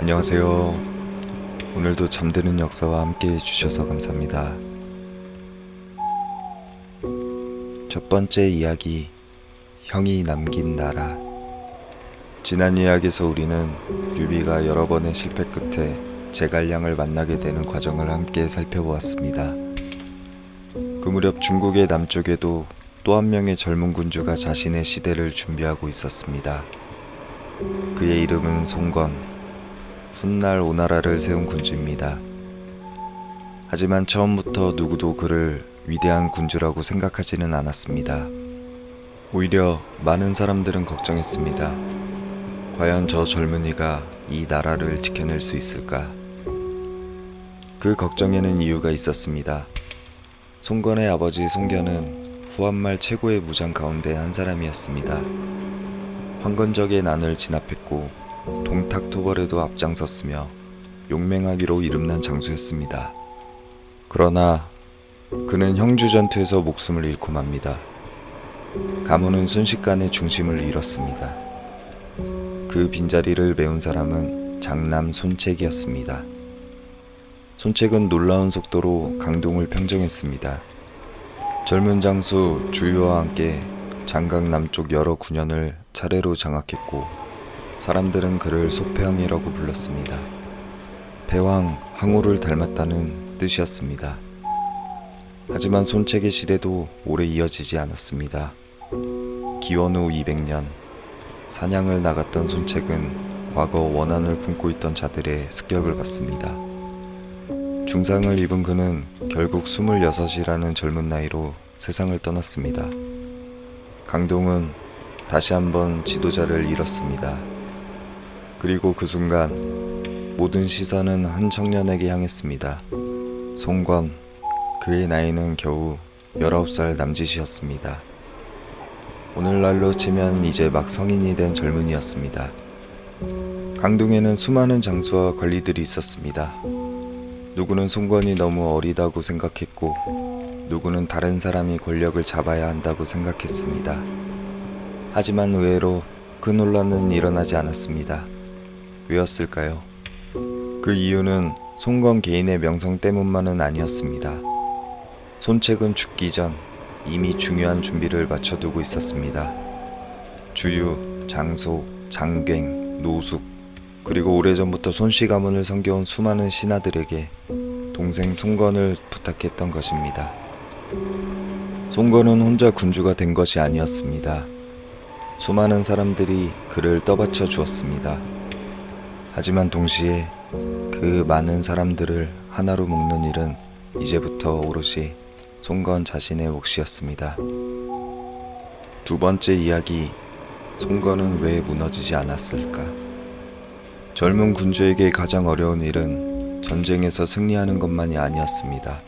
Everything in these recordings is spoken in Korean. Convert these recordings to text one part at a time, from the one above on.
안녕하세요. 오늘도 잠드는 역사와 함께 해주셔서 감사합니다. 첫 번째 이야기, 형이 남긴 나라. 지난 이야기에서 우리는 유비가 여러 번의 실패 끝에 제갈량을 만나게 되는 과정을 함께 살펴보았습니다. 그 무렵 중국의 남쪽에도 또 한 명의 젊은 군주가 자신의 시대를 준비하고 있었습니다. 그의 이름은 송건, 훗날 오나라를 세운 군주입니다. 하지만 처음부터 누구도 그를 위대한 군주라고 생각하지는 않았습니다. 오히려 많은 사람들은 걱정했습니다. 과연 저 젊은이가 이 나라를 지켜낼 수 있을까? 그 걱정에는 이유가 있었습니다. 송건의 아버지 송견은 후한말 최고의 무장 가운데 한 사람이었습니다. 황건적의 난을 진압했고 동탁토벌에도 앞장섰으며 용맹하기로 이름난 장수였습니다. 그러나 그는 형주 전투에서 목숨을 잃고 맙니다. 가문은 순식간에 중심을 잃었습니다. 그 빈자리를 메운 사람은 장남 손책이었습니다. 손책은 놀라운 속도로 강동을 평정했습니다. 젊은 장수 주유와 함께 장강 남쪽 여러 군현을 차례로 장악했고 사람들은 그를 소패왕이라고 불렀습니다. 패왕, 항우를 닮았다는 뜻이었습니다. 하지만 손책의 시대도 오래 이어지지 않았습니다. 기원 후 200년, 사냥을 나갔던 손책은 과거 원한을 품고 있던 자들의 습격을 받습니다. 중상을 입은 그는 결국 26이라는 젊은 나이로 세상을 떠났습니다. 강동은 다시 한번 지도자를 잃었습니다. 그리고 그 순간 모든 시선은 한 청년에게 향했습니다. 송건, 그의 나이는 겨우 19살 남짓이었습니다. 오늘날로 치면 이제 막 성인이 된 젊은이였습니다. 강동에는 수많은 장수와 관리들이 있었습니다. 누구는 송건이 너무 어리다고 생각했고 누구는 다른 사람이 권력을 잡아야 한다고 생각했습니다. 하지만 의외로 그 논란은 일어나지 않았습니다. 왜였을까요? 그 이유는 송건 개인의 명성 때문만은 아니었습니다. 손책은 죽기 전 이미 중요한 준비를 마쳐두고 있었습니다. 주유, 장소, 장괭, 노숙, 그리고 오래전부터 손씨 가문을 섬겨온 수많은 신하들에게 동생 송건을 부탁했던 것입니다. 송건은 혼자 군주가 된 것이 아니었습니다. 수많은 사람들이 그를 떠받쳐 주었습니다. 하지만 동시에 그 많은 사람들을 하나로 묶는 일은 이제부터 오롯이 송건 자신의 몫이었습니다. 두 번째 이야기, 송건은 왜 무너지지 않았을까? 젊은 군주에게 가장 어려운 일은 전쟁에서 승리하는 것만이 아니었습니다.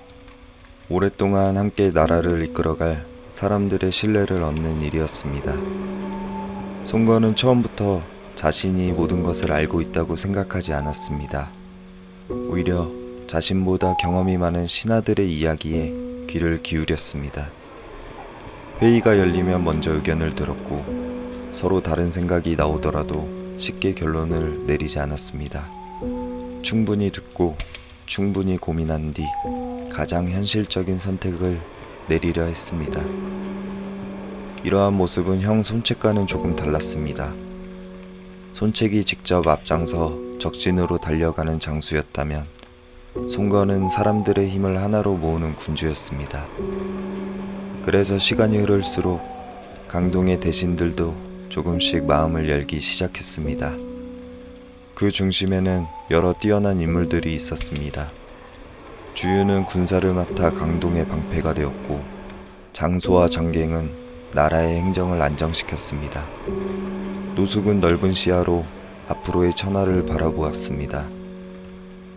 오랫동안 함께 나라를 이끌어갈 사람들의 신뢰를 얻는 일이었습니다. 송건은 처음부터 자신이 모든 것을 알고 있다고 생각하지 않았습니다. 오히려 자신보다 경험이 많은 신하들의 이야기에 귀를 기울였습니다. 회의가 열리면 먼저 의견을 들었고 서로 다른 생각이 나오더라도 쉽게 결론을 내리지 않았습니다. 충분히 듣고 충분히 고민한 뒤 가장 현실적인 선택을 내리려 했습니다. 이러한 모습은 형 손책과는 조금 달랐습니다. 손책이 직접 앞장서 적진으로 달려가는 장수였다면 송건은 사람들의 힘을 하나로 모으는 군주였습니다. 그래서 시간이 흐를수록 강동의 대신들도 조금씩 마음을 열기 시작했습니다. 그 중심에는 여러 뛰어난 인물들이 있었습니다. 주유는 군사를 맡아 강동의 방패가 되었고 장소와 장갱은 나라의 행정을 안정시켰습니다. 노숙은 넓은 시야로 앞으로의 천하를 바라보았습니다.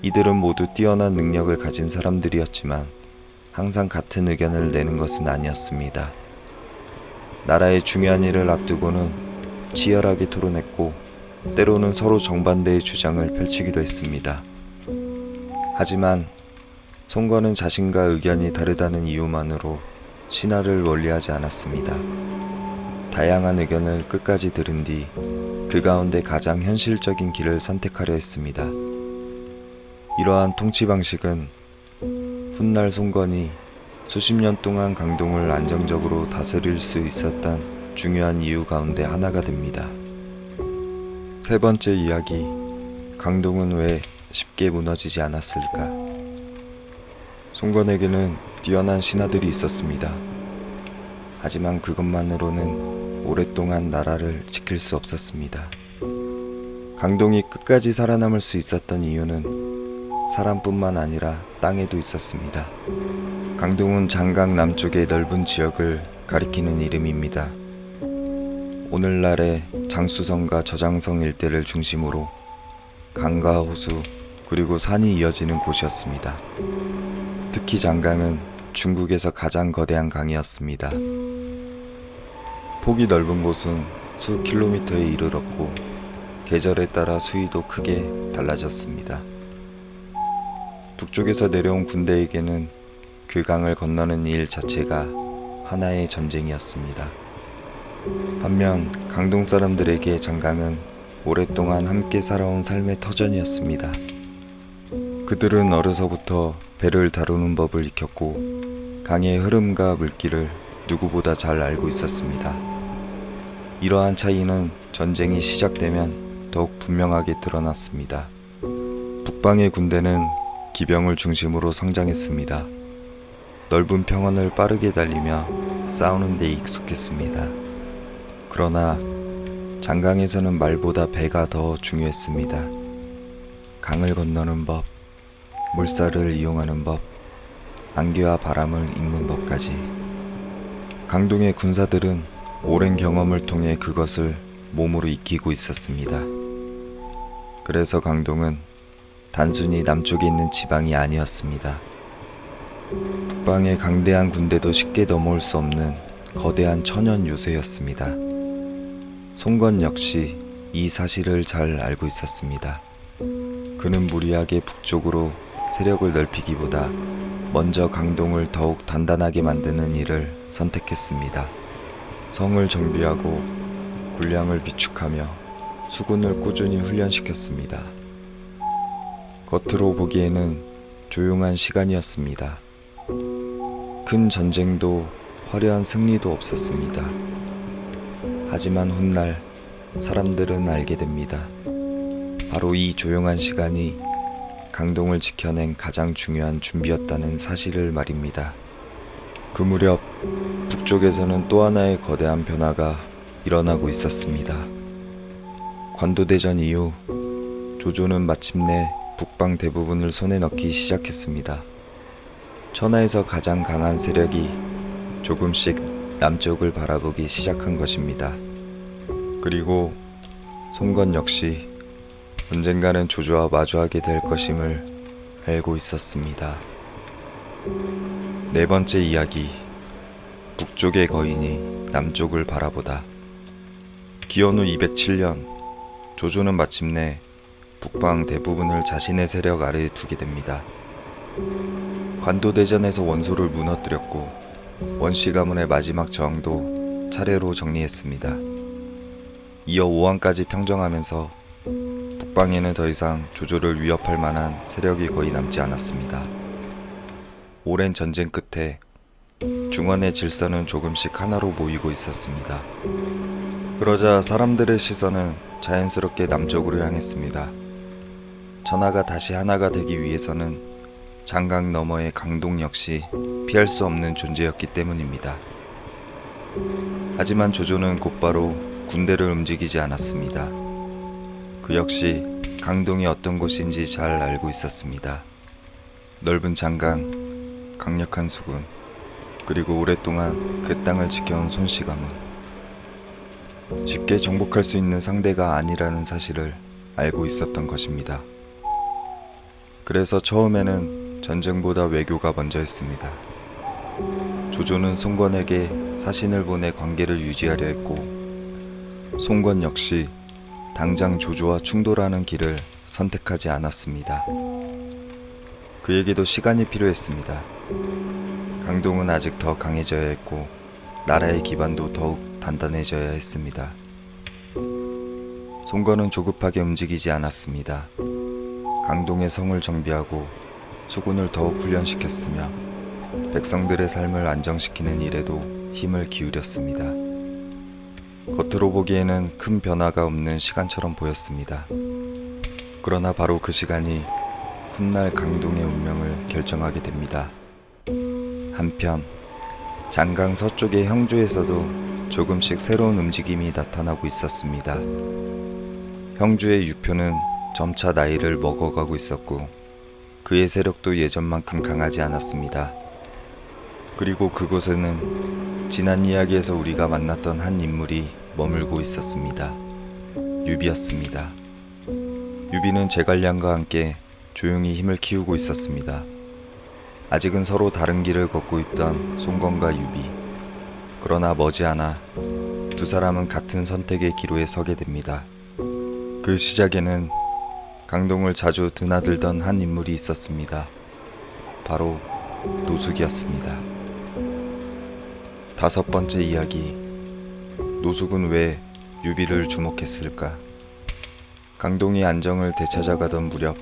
이들은 모두 뛰어난 능력을 가진 사람들이었지만 항상 같은 의견을 내는 것은 아니었습니다. 나라의 중요한 일을 앞두고는 치열하게 토론했고 때로는 서로 정반대의 주장을 펼치기도 했습니다. 하지만 송건은 자신과 의견이 다르다는 이유만으로 신하를 멀리하지 않았습니다. 다양한 의견을 끝까지 들은 뒤 그 그 가운데 가장 현실적인 길을 선택하려 했습니다. 이러한 통치 방식은 훗날 송건이 수십 년 동안 강동을 안정적으로 다스릴 수 있었던 중요한 이유 가운데 하나가 됩니다. 세 번째 이야기, 강동은 왜 쉽게 무너지지 않았을까? 송건에게는 뛰어난 신하들이 있었습니다. 하지만 그것만으로는 오랫동안 나라를 지킬 수 없었습니다. 강동이 끝까지 살아남을 수 있었던 이유는 사람뿐만 아니라 땅에도 있었습니다. 강동은 장강 남쪽의 넓은 지역을 가리키는 이름입니다. 오늘날의 장수성과 저장성 일대를 중심으로 강과 호수 그리고 산이 이어지는 곳이었습니다. 특히 장강은 중국에서 가장 거대한 강이었습니다. 폭이 넓은 곳은 수 킬로미터에 이르렀고 계절에 따라 수위도 크게 달라졌습니다. 북쪽에서 내려온 군대에게는 그 강을 건너는 일 자체가 하나의 전쟁이었습니다. 반면 강동 사람들에게 장강은 오랫동안 함께 살아온 삶의 터전이었습니다. 그들은 어려서부터 배를 다루는 법을 익혔고 강의 흐름과 물길을 누구보다 잘 알고 있었습니다. 이러한 차이는 전쟁이 시작되면 더욱 분명하게 드러났습니다. 북방의 군대는 기병을 중심으로 성장했습니다. 넓은 평원을 빠르게 달리며 싸우는 데 익숙했습니다. 그러나 장강에서는 말보다 배가 더 중요했습니다. 강을 건너는 법, 물살을 이용하는 법, 안개와 바람을 읽는 법까지. 강동의 군사들은 오랜 경험을 통해 그것을 몸으로 익히고 있었습니다. 그래서 강동은 단순히 남쪽에 있는 지방이 아니었습니다. 북방의 강대한 군대도 쉽게 넘어올 수 없는 거대한 천연 요새였습니다. 송건 역시 이 사실을 잘 알고 있었습니다. 그는 무리하게 북쪽으로 세력을 넓히기보다 먼저 강동을 더욱 단단하게 만드는 일을 선택했습니다. 성을 정비하고 군량을 비축하며 수군을 꾸준히 훈련시켰습니다. 겉으로 보기에는 조용한 시간이었습니다. 큰 전쟁도 화려한 승리도 없었습니다. 하지만 훗날 사람들은 알게 됩니다. 바로 이 조용한 시간이 강동을 지켜낸 가장 중요한 준비였다는 사실을 말입니다. 그 무렵 북쪽에서는 또 하나의 거대한 변화가 일어나고 있었습니다. 관도대전 이후 조조는 마침내 북방 대부분을 손에 넣기 시작했습니다. 천하에서 가장 강한 세력이 조금씩 남쪽을 바라보기 시작한 것입니다. 그리고 송건 역시 언젠가는 조조와 마주하게 될 것임을 알고 있었습니다. 네 번째 이야기, 북쪽의 거인이 남쪽을 바라보다. 기원 후 207년, 조조는 마침내 북방 대부분을 자신의 세력 아래에 두게 됩니다. 관도대전에서 원소를 무너뜨렸고 원시 가문의 마지막 저항도 차례로 정리했습니다. 이어 오한까지 평정하면서 북방에는 더 이상 조조를 위협할 만한 세력이 거의 남지 않았습니다. 오랜 전쟁 끝에 중원의 질서는 조금씩 하나로 모이고 있었습니다. 그러자 사람들의 시선은 자연스럽게 남쪽으로 향했습니다. 천하가 다시 하나가 되기 위해서는 장강 너머의 강동 역시 피할 수 없는 존재였기 때문입니다. 하지만 조조는 곧바로 군대를 움직이지 않았습니다. 그 역시 강동이 어떤 곳인지 잘 알고 있었습니다. 넓은 장강, 강력한 수군, 그리고 오랫동안 그 땅을 지켜온 손씨 가문. 쉽게 정복할 수 있는 상대가 아니라는 사실을 알고 있었던 것입니다. 그래서 처음에는 전쟁보다 외교가 먼저 했습니다. 조조는 송건에게 사신을 보내 관계를 유지하려 했고, 송건 역시 당장 조조와 충돌하는 길을 선택하지 않았습니다. 그에게도 시간이 필요했습니다. 강동은 아직 더 강해져야 했고 나라의 기반도 더욱 단단해져야 했습니다. 송건은 조급하게 움직이지 않았습니다. 강동의 성을 정비하고 수군을 더욱 훈련시켰으며 백성들의 삶을 안정시키는 일에도 힘을 기울였습니다. 겉으로 보기에는 큰 변화가 없는 시간처럼 보였습니다. 그러나 바로 그 시간이 훗날 강동의 운명을 결정하게 됩니다. 한편 장강 서쪽의 형주에서도 조금씩 새로운 움직임이 나타나고 있었습니다. 형주의 유표는 점차 나이를 먹어가고 있었고 그의 세력도 예전만큼 강하지 않았습니다. 그리고 그곳에는 지난 이야기에서 우리가 만났던 한 인물이 머물고 있었습니다. 유비였습니다. 유비는 제갈량과 함께 조용히 힘을 키우고 있었습니다. 아직은 서로 다른 길을 걷고 있던 송건과 유비. 그러나 머지않아 두 사람은 같은 선택의 기로에 서게 됩니다. 그 시작에는 강동을 자주 드나들던 한 인물이 있었습니다. 바로 노숙이었습니다. 5번째 이야기. 노숙은 왜 유비를 주목했을까? 강동이 안정을 되찾아가던 무렵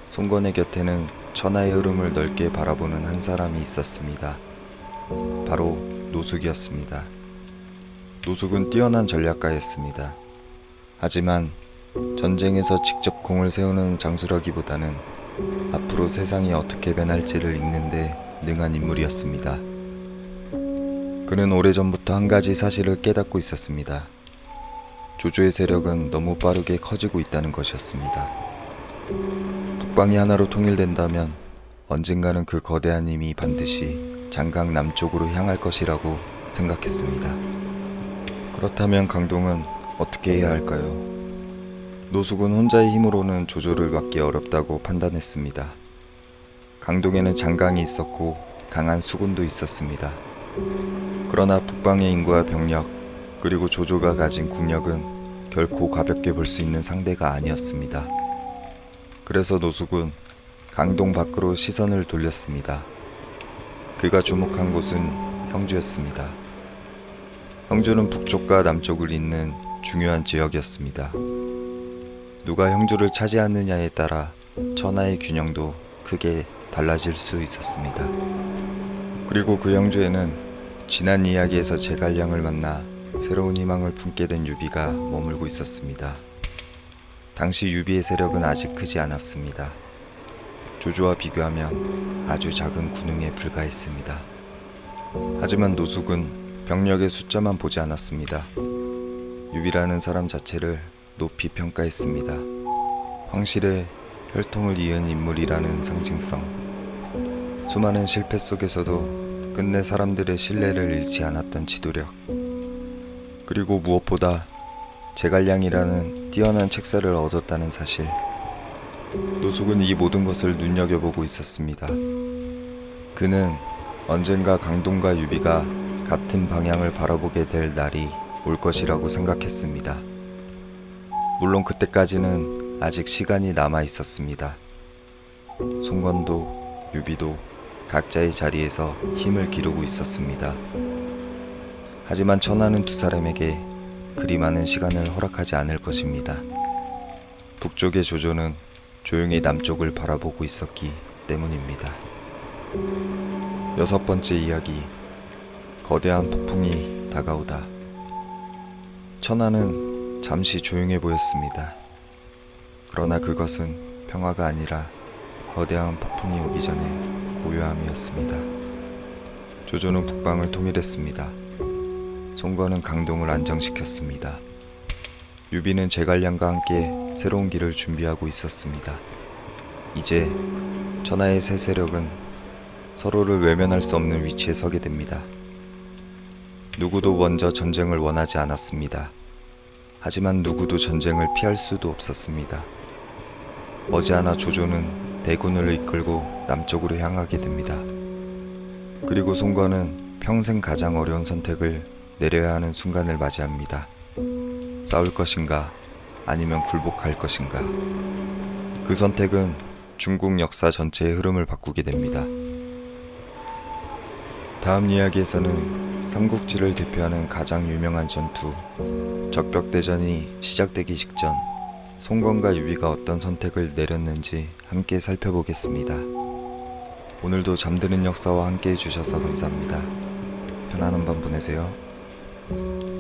송건의 곁에는 천하의 흐름을 넓게 바라보는 한 사람이 있었습니다. 바로 노숙이었습니다. 노숙은 뛰어난 전략가였습니다. 하지만 전쟁에서 직접 공을 세우는 장수라기보다는 앞으로 세상이 어떻게 변할지를 읽는데 능한 인물이었습니다. 그는 오래전부터 한 가지 사실을 깨닫고 있었습니다. 조조의 세력은 너무 빠르게 커지고 있다는 것이었습니다. 북방이 하나로 통일된다면 언젠가는 그 거대한 힘이 반드시 장강 남쪽으로 향할 것이라고 생각했습니다. 그렇다면 강동은 어떻게 해야 할까요? 노숙은 혼자의 힘으로는 조조를 막기 어렵다고 판단했습니다. 강동에는 장강이 있었고 강한 수군도 있었습니다. 그러나 북방의 인구와 병력 그리고 조조가 가진 국력은 결코 가볍게 볼 수 있는 상대가 아니었습니다. 그래서 노숙은 강동 밖으로 시선을 돌렸습니다. 그가 주목한 곳은 형주였습니다. 형주는 북쪽과 남쪽을 잇는 중요한 지역이었습니다. 누가 형주를 차지하느냐에 따라 천하의 균형도 크게 달라질 수 있었습니다. 그리고 그 형주에는 지난 이야기에서 제갈량을 만나 새로운 희망을 품게 된 유비가 머물고 있었습니다. 당시 유비의 세력은 아직 크지 않았습니다. 조조와 비교하면 아주 작은 군웅에 불과했습니다. 하지만 노숙은 병력의 숫자만 보지 않았습니다. 유비라는 사람 자체를 높이 평가했습니다. 황실의 혈통을 이은 인물이라는 상징성, 수많은 실패 속에서도 끝내 사람들의 신뢰를 잃지 않았던 지도력, 그리고 무엇보다 제갈량이라는 뛰어난 책사를 얻었다는 사실. 노숙은 이 모든 것을 눈여겨보고 있었습니다. 그는 언젠가 강동과 유비가 같은 방향을 바라보게 될 날이 올 것이라고 생각했습니다. 물론 그때까지는 아직 시간이 남아 있었습니다. 송건도 유비도 각자의 자리에서 힘을 기르고 있었습니다. 하지만 천하는 두 사람에게 그리 많은 시간을 허락하지 않을 것입니다. 북쪽의 조조는 조용히 남쪽을 바라보고 있었기 때문입니다. 6번째 이야기. 거대한 폭풍이 다가오다. 천하는 잠시 조용해 보였습니다. 그러나 그것은 평화가 아니라 거대한 폭풍이 오기 전에 고요함이었습니다. 조조는 북방을 통일했습니다. 송건은 강동을 안정시켰습니다. 유비는 제갈량과 함께 새로운 길을 준비하고 있었습니다. 이제 천하의 새 세력은 서로를 외면할 수 없는 위치에 서게 됩니다. 누구도 먼저 전쟁을 원하지 않았습니다. 하지만 누구도 전쟁을 피할 수도 없었습니다. 머지않아 조조는 대군을 이끌고 남쪽으로 향하게 됩니다. 그리고 송건은 평생 가장 어려운 선택을 내려야 하는 순간을 맞이합니다. 싸울 것인가 아니면 굴복할 것인가. 그 선택은 중국 역사 전체의 흐름을 바꾸게 됩니다. 다음 이야기에서는 삼국지를 대표하는 가장 유명한 전투 적벽대전이 시작되기 직전 송건과 유비가 어떤 선택을 내렸는지 함께 살펴보겠습니다. 오늘도 잠드는 역사와 함께 해주셔서 감사합니다. 편안한 밤 보내세요.